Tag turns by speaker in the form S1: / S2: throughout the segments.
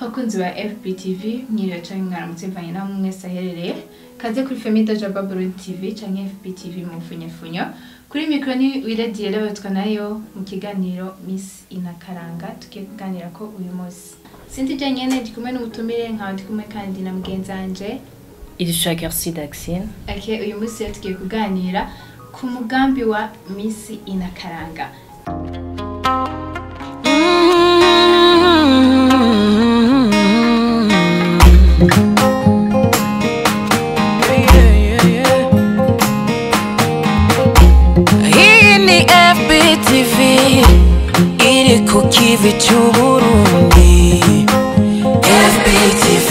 S1: Bakunzi ba FBTV mwiriwe canke mwaramutse mvanye namwe mwese aherereye kaze kuri Famille Jaba Burundi TV canke FBTV mu mfunyafunyo kuri micro ni wiradiye lebatwa nayo mu kiganiro Miss Inakaranga tugiye kuganira ko uyu munsi sindi je nyene ndi kumwe n'umutumire nkawe ndi kumwe kandi na mugenzanje
S2: Idisha Garcia Daxine.
S1: Uyu munsi tugiye kuganira ku mugambi wa Miss Inakaranga.
S3: FBTV iri ku kivi cy'Uburundi. FBTV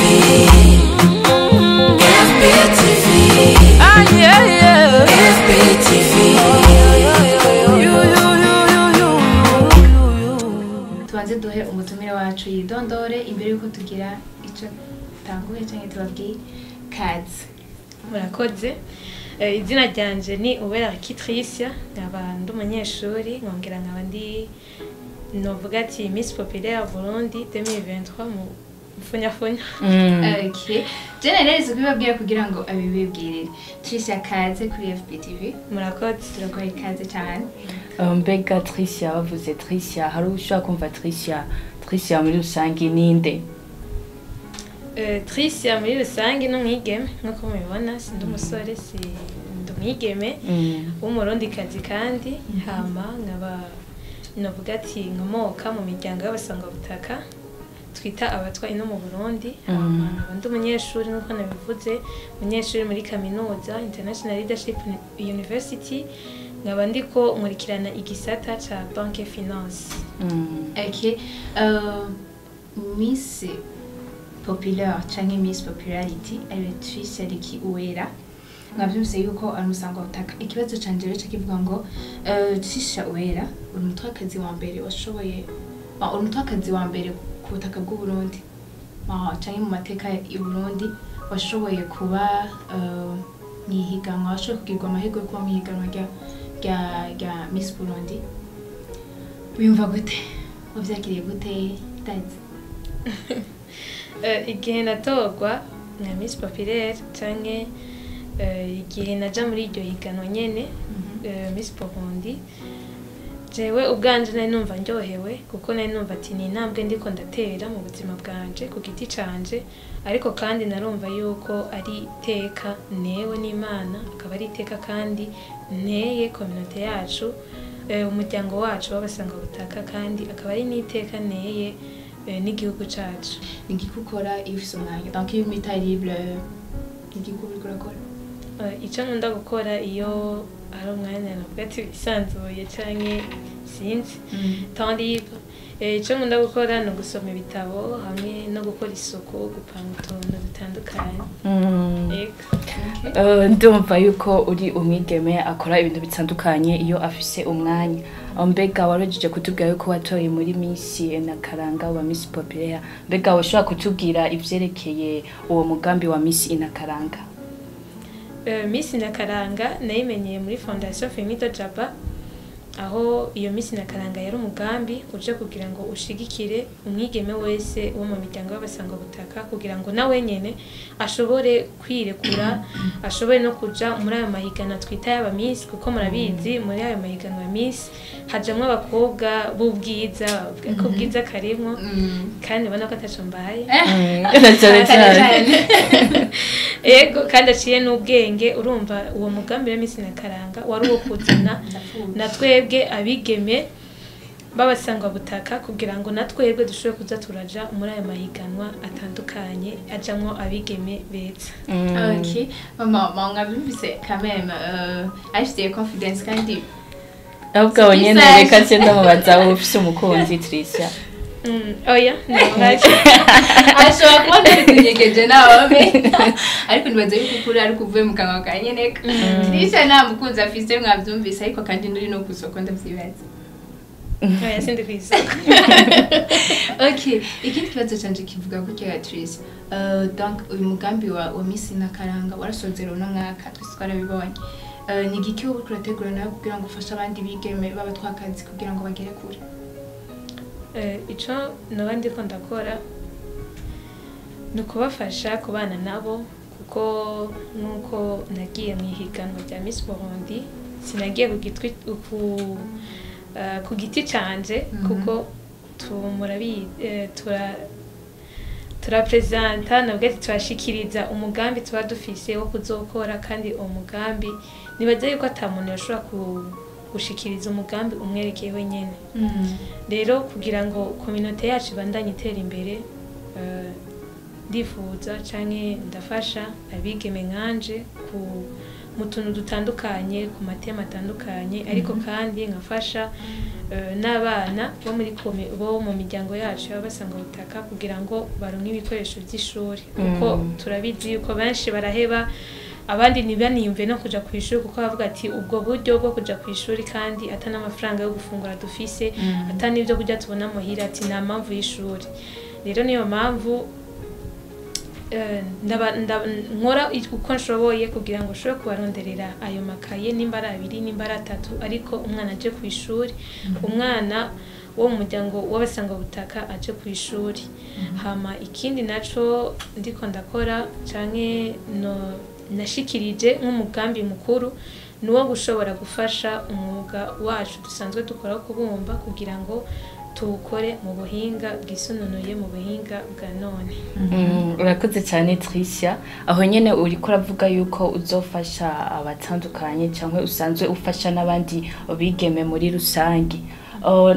S3: FBTV
S1: Tubanze duhe umutumire wacu yidondore imbere yuko tugira ico tanguye canke tubabwiye kazi.
S4: Murakoze. Izina ryanje ni Uwera Kitricia, nkaba ndi umunyeshuri nkongera nkaba ndi novuga ati Miss Populaire Burundi 2023 mu mfunyafunya.
S1: Okay. Generalize kubibabwira kugira ngo abibibwirire. Tricia kaze kuri FBTV.
S4: Murakoze.
S1: Turagoye kaze cyane.
S2: Mbega Tricia bavuze Tricia hari ushaka kumva Tricia muri rusangi ninde?
S4: Tricia muri rusangi n'umwigeme nkuko mubibona sindi umusore si ndumwigeme w'umurundi kazi kandi hama nkaba novuga ati nkomoka mu miryango y'abasanga butaka twita abatwa ino mu Burundi hama ndi umunyeshuri nkuko nabivuze umunyeshuri muri kaminuza International Leadership University nkaba ndiko nkurikirana igisata ca banque finance.
S1: Okay. Miss Populaire canke Miss Popularity ari Tricia Riki Uwera mwavyumvise yuko ari umusango utaka ikibazo canje rero kivuga ngo Tricia Uwera uri umutwakazi wa mbere washoboye uri umutwakazi wa mbere ku butaka bw'u Burundi canke mu mateka y'u Burundi washoboye kuba mwihiganwa washoboye kugirwa amahirwe yo kuba mwihiganwa rya Miss Burundi wiyumva gute wavyakiriye gute dazi
S4: igihe natorwa na Miss Populaire canke igihe naja muri iryo higanwa nyene Miss Burundi jewe ubwanje nari numva ndyohewe kuko nari numva ati ni intambwe ndiko ndatera mu buzima bwanje ku giti canje ariko kandi narumva yuko ari iteka newe n'Imana akaba ari iteka kandi nteye community yacu umuryango wacu w'abasanga butaka kandi akaba ari n'iteka neye n'igihugu cacu.
S1: Nigikukora iyo ufise umwanya donc iyo umita libre nigikubikora
S4: ico nkunda gukora iyo ari umwanya navuga ati bisanzuye canke sinzi temps libre ico nkunda gukora no gusoma ibitabo hamwe no gukora isuku gupanga utuntu dutandukanye.
S2: Ndumva yuko uri umwigeme akora ibintu bitandukanye iyo afise umwanya. Mbega warojeje kutubwira yuko watoye muri Miss Inakaranga wa Miss Populaire. Mbega washobora kutubwira ivyerekeye uwo mugambi wa Miss Inakaranga?
S4: Miss Inakaranga nayimenyeye muri Fondation Famille Jaba aho iyo Miss Inakaranga yari umugambi uje kugira ngo ushigikire umwigeme wese wo mu miryango y'abasanga butaka kugira ngo nawe nyene ashobore kwirekura ashobore no kuja muri ayo mahigana twita y'aba Miss kuko murabizi muri ayo mahigana ya Miss hajamwe abakobwa b'ubwiza ko bwiza karimwo kandi ubona ko ataco mbaye ego kandi aciye n'ubwenge urumva uwo mugambi wa Miss Inakaranga wari uwo kuzana na twebwe abigeme babasanga butaka kugira ngo natwebwe dushobore kuza turaja muri aya mahiganwa atandukanye ajamwo abigeme beza.
S1: Okay. Mama mwabyumvise quand même afite confidence kandi
S2: ahubwo abonyene reka se ndamubaza wowe ufise umukunzi Tricia.
S4: Oya nabanje
S1: ashobora kuba ntiyegeje nawe ariko nibaze yuko kuri ari kuvuye mu kanwa ka nyeneka Tricia nta mukunzi afise mwabyumvise ariko kandi nduri no kusoko ndavyibaza.
S4: Oya sindi kwisoko.
S1: Okay, ikindi kibazo canje kivuga ko cya Tricia donc uyu mugambi wa Miss Inakaranga warasozera no mwaka twese twarabibonye ni igiki ubu turategura nawe kugira ngo ufashe abandi bigeme b'abatwakazi kugira ngo bagere kure?
S4: Ico nabandi ko ndakora ni ukubafasha kubana nabo kuko nk'uko nagiye mu ihiganwa rya Miss Burundi sinagiye ku giti canje kuko turapresenta nabwo turashikiriza umugambi tuba dufise wo kuzokora kandi uwo mugambi nibaza yuko ata muntu yashobora gushikiriza umugambi umwerekeye wenyene rero kugira ngo communauté yacu ibandanye itera imbere ndifuza canke ndafasha abigeme nkanje mu tuntu dutandukanye ku matema atandukanye ariko kandi nkafasha n'abana bo mu miryango yacu baba basanga ubutaka kugira ngo baronke ibikoresho by'ishuri kuko turabizi yuko benshi baraheba abandi ntibaniyumve no kuja ku ishuri kuko bavuga ati ubwo buryo bwo kuja ku ishuri kandi ata n'amafaranga yo gufungura dufise ata n'ibyo kurya tubona muhira ati nta mpamvu y'ishuri rero niyo mpamvu nkora uko nshoboye kugira ngo ushobore kubaronderera ayo makaye nimba ari 2 nimba ari 3 ariko umwana aje ku ishuri umwana wo mu muryango w'abasanga butaka aje ku ishuri hama ikindi naco ndiko ndakora canke nashikirije nk'umugambi mukuru nuwo gushobora gufasha umwuga wacu dusanzwe dukora kubumba kugira ngo tuwukore mu buhinga bwisununuye mu buhinga bwa none.
S2: Urakoze cyane Tricia, aho nyene uriko uravuga yuko uzofasha abatandukanye cyangwa usanzwe ufasha n'abandi bigeme muri rusangi.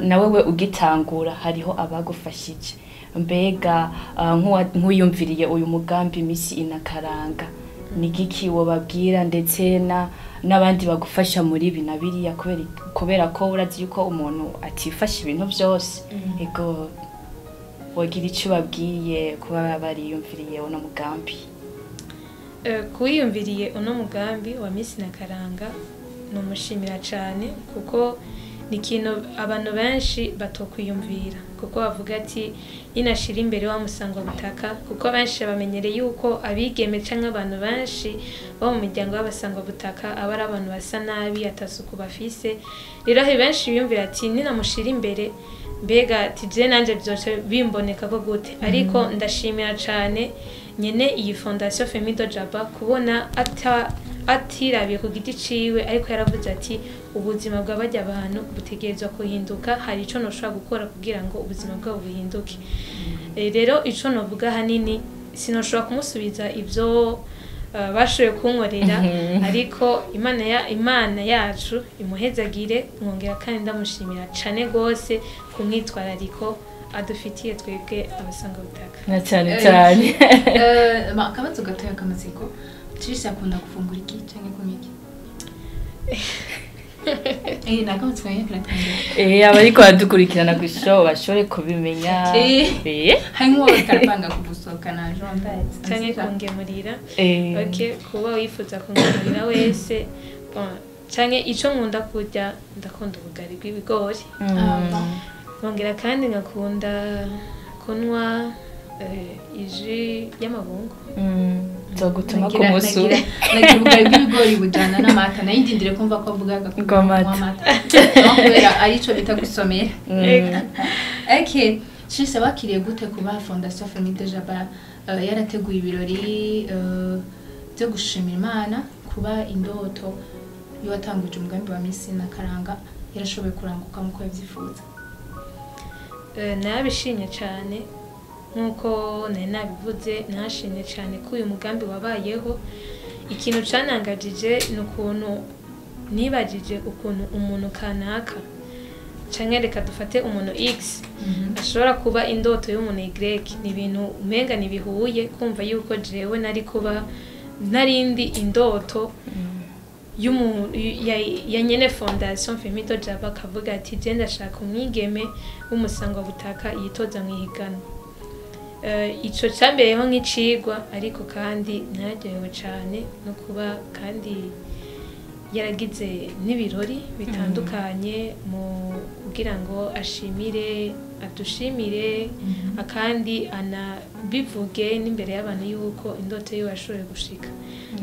S2: Nawe we ugitangura hariho abagufashije, mbega nk'uyumviriye uyu mugambi Miss Inakaranga nigiki wobabwira ndetse n'abandi bagufasha muri bina biriya kubera ko urazi yuko umuntu atifasha ibintu byose ego wogira icyo babwiye kuba bariyumviriye uno mugambi?
S4: Kuyumviriye uno mugambi wa Miss Inakaranga numushimira cyane kuko ni ikintu abantu benshi batokwiyumvira kuko bavuga ati inashira imbere wa musangwa butaka kuko benshi bamenyereye yuko abigeme canke abantu benshi bo mu miryango y'abasangwa butaka aba ari abantu basa nabi atasuku bafise rero he benshi biyumvira ati ninamushira imbere mbega tije nanje byoce bimboneka ko gute ariko ndashimira cyane nyene iyi fondation Femido Jaba kubona atirabiye ku giti ciwe ariko yaravuze ati ubuzima bw'abajya abantu butegerezwa kuhinduka hari ico noshobora gukora kugira ngo ubuzima bwabo buhinduke. Rero ico novuga hanini sinoshobora kumusubiza ivyo bashoboye kunkorera ariko imana yacu imuhezagire mwongera kandi ndamushimira cane gose ku mwitwarariko adufitiye twebwe abasanga butaka.
S2: Na cyane cyane
S1: akabazo gatoya kamatsiko Tricia akunda gufungura iki cyangwa kumiki? Nakabazo kanya
S2: abariko badukurikirana ku show bashore kubimenya
S1: harimo bakarapanga kugusohoka na jonda
S4: cyangwa kungemurira kuba wifuza kungemurira wese cyangwa ico nkunda kurya ndakunda ubugari bw'ibigori nkongera kandi ngakunda kunwa iji y'amabungo
S2: zogutuma ku musu
S1: nagira ubugari bw'ibigori bujana n'amata nayindindire kumva ko avugaga ku amata kubera arico bita gusomera. Okay, Tricia bakiriye gute kuba Fondation Femido Jaba yarateguye ibirori byo gushimira Imana kuba indoto yo watanguje umugambi wa Miss Inakaranga yarashoboye kuranguka muko yavyifuza?
S4: Nabishimye cyane nkuko nabivuze nashimye cyane ko uyu mugambi wabayeho. Ikintu canangajije nukuntu nibagije ukuntu umuntu kanaka canke reka dufate umuntu X ashobora kuba indoto y'umuntu Y ni ibintu umenga nibihuye kumva yuko jewe nari kuba narindi indoto ya nyene Fondation Femido Jaba kavuga ati je ndashaka umwigeme w'umusangwa butaka yitoza mwihigana. Ico cambeyeho nk'icigwa ariko kandi nararyohewe cyane no kuba kandi yaragize n'ibirori bitandukanye mu kugira ngo ashimire adushimire akandi anabivuge n'imbere y'abantu yuko indoto yiwe yashoboye gushika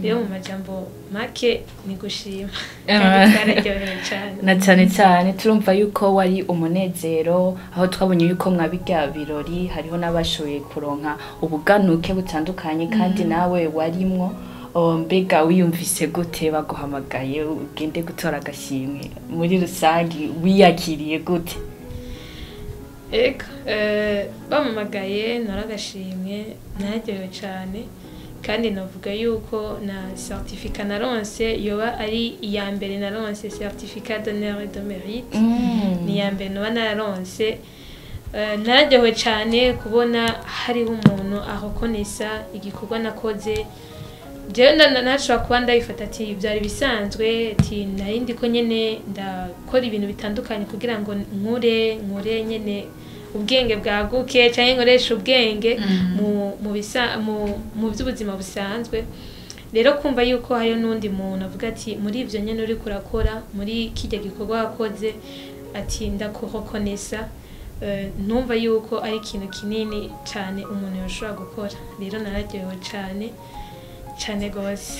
S4: rero mu majambo make ni gushima kandi twararyohewe cyane
S2: na cyane cyane turumva yuko wari umunezero aho twabonye yuko mwabirya birori hariho n'abashoboye kuronka ubuganuke butandukanye kandi nawe warimwo mbega wiyumvise gute baguhamagaye ugende gutora agashimwe muri rusange wiyakiriye gute
S4: eka bamamagaye naragashimwe nararyohewe cyane kandi navuga yuko na certificat naronse yoba ari iya mbere naronse certificat d'honneur et de mérite ni iya mbere noba nararonse nararyohewe cyane kubona hariho umuntu ahokonesa igikorwa nakoze jewe nashobora kuba ndabifata ati byari bisanzwe ati narindi ko nyene ndakora ibintu bitandukanye kugira ngo nkure nyene ubwenge bwaguke cyangwa nkoresha ubwenge mu by'ubuzima busanzwe rero kumva yuko hariyo n'undi muntu avuga ati muri ivyo nyene uri kurakora muri kijya gikorwa wakoze ati ndakuhokonesa numva yuko ari ikintu kinini cyane umuntu yoshobora gukora rero nararyohewe cyane gose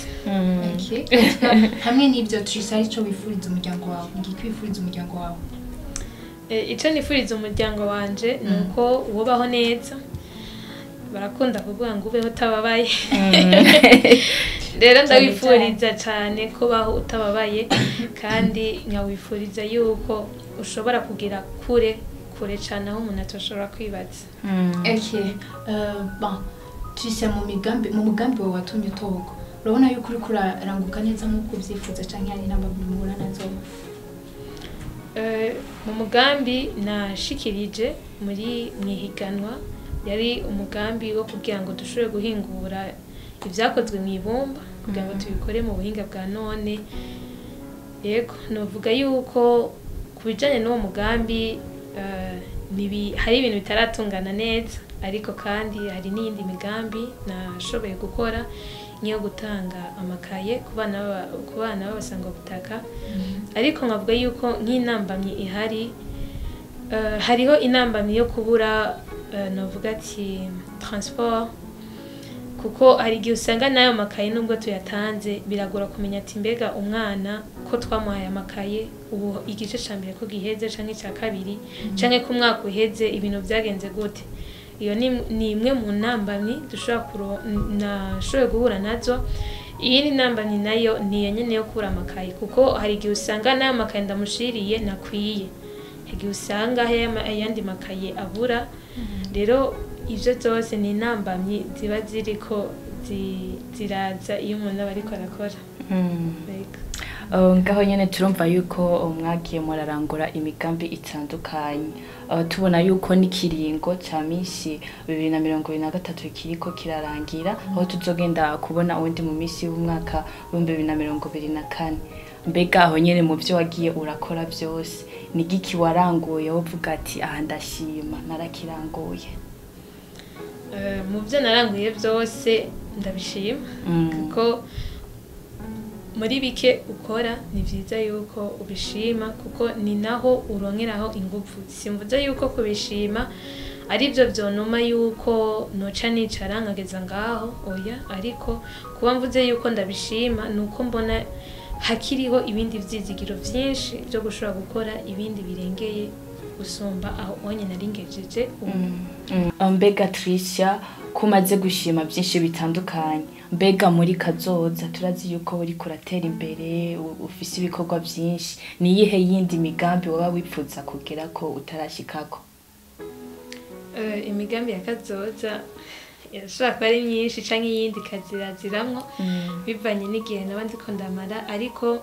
S1: hamwe n'ibyo Trisha ico wifuriza umuryango wawe ngikwifuriza umuryango wawe
S4: icyo nifuriza umuryango wanje ni uko wubaho neza barakunda kuvuga ngo ubeho utababaye rero ndawifuriza cyane kubaho utababaye kandi nkawifuriza yuko ushobora kugira kure cyane aho umuntu atashobora kwibaza
S1: Trisha mu mugambi wawe watumye utorwa urabona yuko uri kuraranguka neza nk'uko ubyifuza cyangwa hari n'amabiri muhura nazo
S4: mu mugambi nashikirije muri mwihiganwa yari umugambi wo kugira ngo dushobore guhingura ibyakozwe mu ibumba kugira ngo tubikore mu buhinga bwa none yego novuga yuko ku bijyanye n'uwo mugambi hari ibintu bitaratungana neza ariko kandi hari n'iyindi migambi nashoboye gukora niyo gutanga amakaye ku bana b'abasangwabutaka ariko nkavuga yuko nk'intambamyi ihari hariho intambamyi yo kubura navuga ati transport kuko hari igihe usanga n'ayo makaye nubwo tuyatanze biragora kumenya ati mbega umwana ko twamuhaye amakaye ubu igice cya mbere ko giheze cyangwa icya kabiri cyangwa ko umwaka uheze ibintu byagenze gute iyo ni imwe mu ntambamyi nashoboye guhura nazo iyindi ntambamyi nayo ni iyo nyine yo kubura amakaye kuko hari igihe usanga n'ayo makaye ndamushiriye nakwiye igihe usanga ayandi makaye abura rero ibyo byose ni intambamyi ziba ziriko ziraza iyo umuntu aba ariko arakora
S2: ngaho nyine turumva yuko mwagiye murarangura imigambi itandukanye tubona yuko n'ikiringo cya minsi 2023 kiriko kirarangira aho tuzogenda kubona ubundi mu minsi y'umwaka 2024 mbega aho nyine mu byo wagiye urakora byose ni giki waranguye uvuga ati aha ndashima narakiranguye
S4: mu byo naranguye byose ndabishima kuko muri bike ukora ni byiza yuko ubishima kuko ni naho uronkeraho ingufu simvuze yuko kubishima ari byo byonoma yuko noca nicara nkageza ngaho oya ariko kuba mvuze yuko ndabishima nuko mbona hakiriho ibindi vyizigiro vyinshi byo gushobora gukora ibindi birengeye gusumba aho onye naringejeje
S2: mbega Trisha kumaze gushima byinshi bitandukanye mbega muri kazoza turazi yuko uri kuratera imbere ufise ibikorwa byinshi ni yihe yindi migambi waba wipfuza kugera ko utarashikako
S4: imigambi ya kazoza yashobora kuba ari myinshi canke iyindi kaziraziramwo bivanye n'igihe nabandi ko ndamara ariko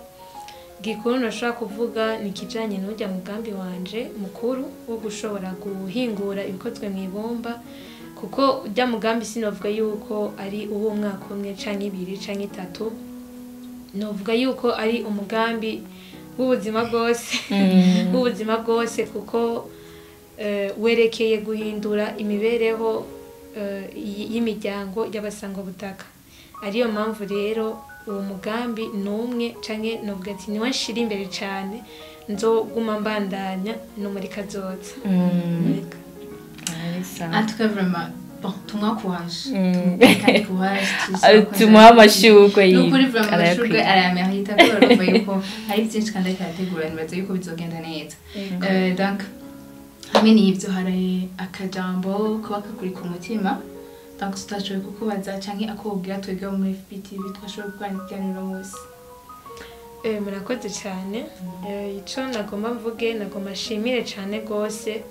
S4: gikuru nashobora kuvuga ni kijanye n'urya mugambi wanje mukuru wo gushobora guhingura ibikozwe mu ibumba kuko ujya mugambi sinovuga yuko ari uw'umwaka umwe canke ibiri canke itatu novuga yuko ari umugambi w'ubuzima bwose kuko werekeye guhindura imibereho y'imiryango y'abasangwabutaka ariyo mpamvu rero uwo mugambi numwe canke novuga ati niwe nshira imbere cane nzoguma mbandanya no muri kazoza.
S1: En tout cas, vraiment, bon, tumuha courage.
S2: Tumuha amashurwe
S1: yiwe. Nukuri vraiment amashurwe arayamerita kubera urumva yuko hari byinshi kandi arategura nibaza yuko bizogenda neza. Donc, hamwe n'ivyo hari akajambo kuba kakuri ku mutima. Donc, tutashoboye kukubaza canke akubwira twebwe muri FBTV twashoboye kuganira munsi.
S4: Murakoze cyane. Ico nagomba mvuge nagomba shimire cyane gose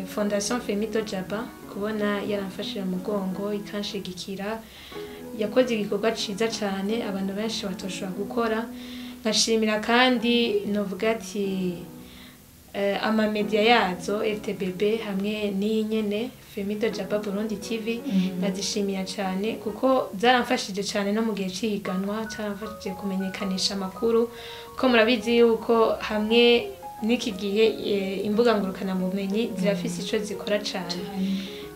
S4: Fondation Femito Jaba kubona yaramfashira mugongo ikanshigikira yakoze igikorwa ciza cyane abantu benshi batoshobora gukora nkashimira kandi novuga ati ama media yazo RTBB hamwe n'inyene Femito Jaba Burundi TV nazishimiye cyane kuko zaramfashije cyane no mu gihe cihiganwa caramfashije kumenyekanisha amakuru ko murabizi yuko hamwe niki gihe imbuga ngurukana bumenyi zirafise ico zikora cyane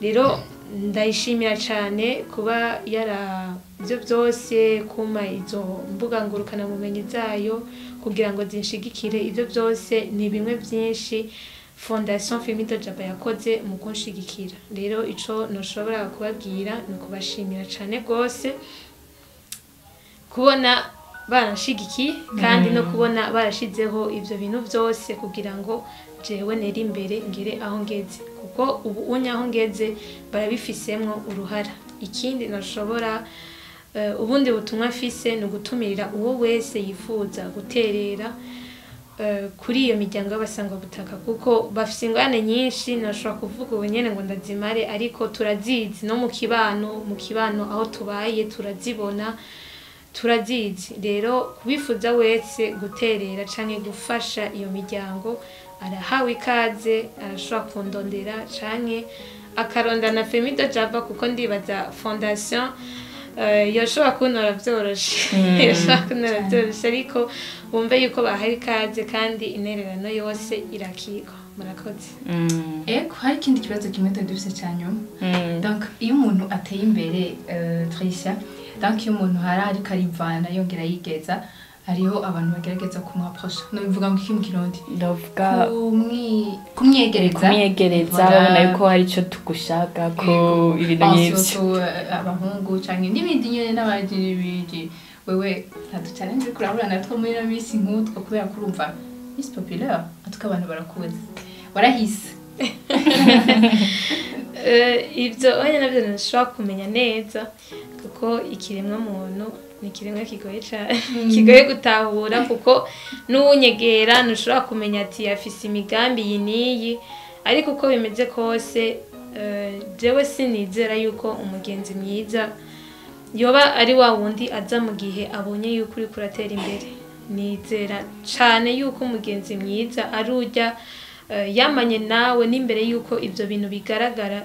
S4: rero ndayishimira cyane kuba yara byo byose kuma izo mbuga ngurukana bumenyi zayo kugira ngo zinshigikire ibyo byose ni bimwe byinshi Fondation Femito Jaba yakoze mu kunshigikira rero ico noshobora kubabwira no kubashimira cyane gose kubona barashigikiye kandi no kubona barashizeho ivyo bintu byose kugira ngo jewe neri imbere ngire aho ngeze kuko ubu unyaho ngeze barabifisemwo uruhara ikindi nashobora ubundi butumwa afise no gutumirira uwo wese yifuza guterera kuri iyo miryango y'abasangwa butaka kuko bafise ingane nyinshi nashobora kuvuga ubu nyene ngo ndazimare ariko turazizi no mu kibano aho tubaye turazibona turazizi rero kubifuza wese guterera canke gufasha iyo miryango arahawe ikaze arashobora kundondera canke akarondana Femito Jaba kuko ndibaza Fondation yoshobora kuntora vyoroshe ariko bumve yuko bahawe ikaze kandi intererano yose irakigwa murakoze.
S1: Eko hari ikindi kibazo kimwe dufise cyanyuma donc iyo umuntu ateye imbere Tricia donc iyo umuntu hari ariko arivana yongera yigeza hariho abantu bagerageza kumwaprosha no bivuga ngo iki mu kirundi
S2: ndavuga
S1: kumyegereza
S2: babona yuko hari ico tugushaka ko ibintu nk'ivyo
S1: abahungu canke n'ibindi nyene n'abandi n'ibindi wewe nta challenge kurahura natwo muri no misi nk'utwo kubera kurumva Miss Populaire atuka abantu barakuze warahise
S4: ivyo oya navyo nashobora kumenya neza kuko ikiremwa muntu ni kiremwa kigoye cyane kigoye gutahura kuko n'unyegera nushobora kumenya ati yafise imigambi yiniyi ariko uko bimeze kose jewe sinizera yuko umugenzi mwiza yoba ari wa wundi aza mu gihe abonye yuko uri kuratera imbere nizera cyane yuko umugenzi mwiza ari urya yamanye nawe n'imbere yuko ivyo bintu bigaragara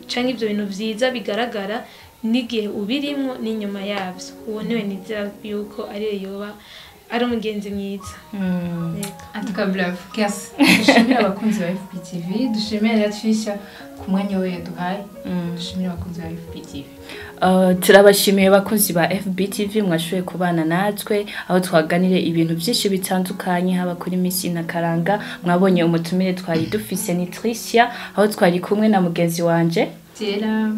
S4: canke ivyo bintu vyiza bigaragara n'igihe ubirimwo n'inyuma yavyo uwo niwe nizera yuko ari yoba ari umugenzi mwiza.
S1: En tout cas bravo Kiasi dushimira abakunzi ba FBTV dushimira Tricia ku mwanya we yaduhaye dushimira abakunzi ba FBTV.
S2: Turabashimiye bakunzi ba FBTV mwashoboye kubana natwe aho twaganire ibintu byinshi bitandukanye haba kuri Miss Nakaranga mwabonye umutumire twari dufise ni Tricia aho twari kumwe na mugenzi wanje
S1: Tera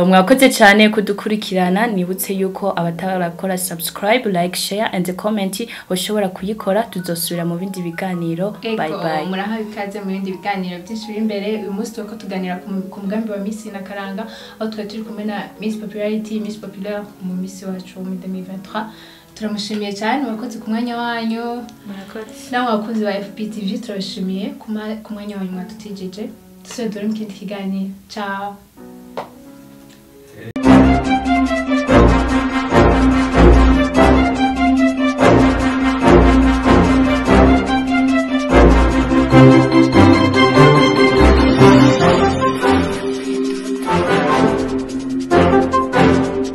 S2: mwakoze cyane kudukurikirana nibutse yuko abatarakora subscribe like share and comment ushobora kuyikora tuzosubira mu bindi biganiro bye bye
S1: murahawe ikaze mu bindi biganiro byinshi biri imbere uyu munsi twako tuganira ku mugambi wa Miss Nakaranga aho twari turi kumwe na Miss Popularity Miss Populaire mu Miss wacu mu 2023 turamushimiye cyane wakoze ku mwanya wanyu
S4: murakoze
S1: nawe wakoze wa FBTV turabashimiye ku mwanya wanyu mwatutijeje dusubire mu kindi kiganiro ciao.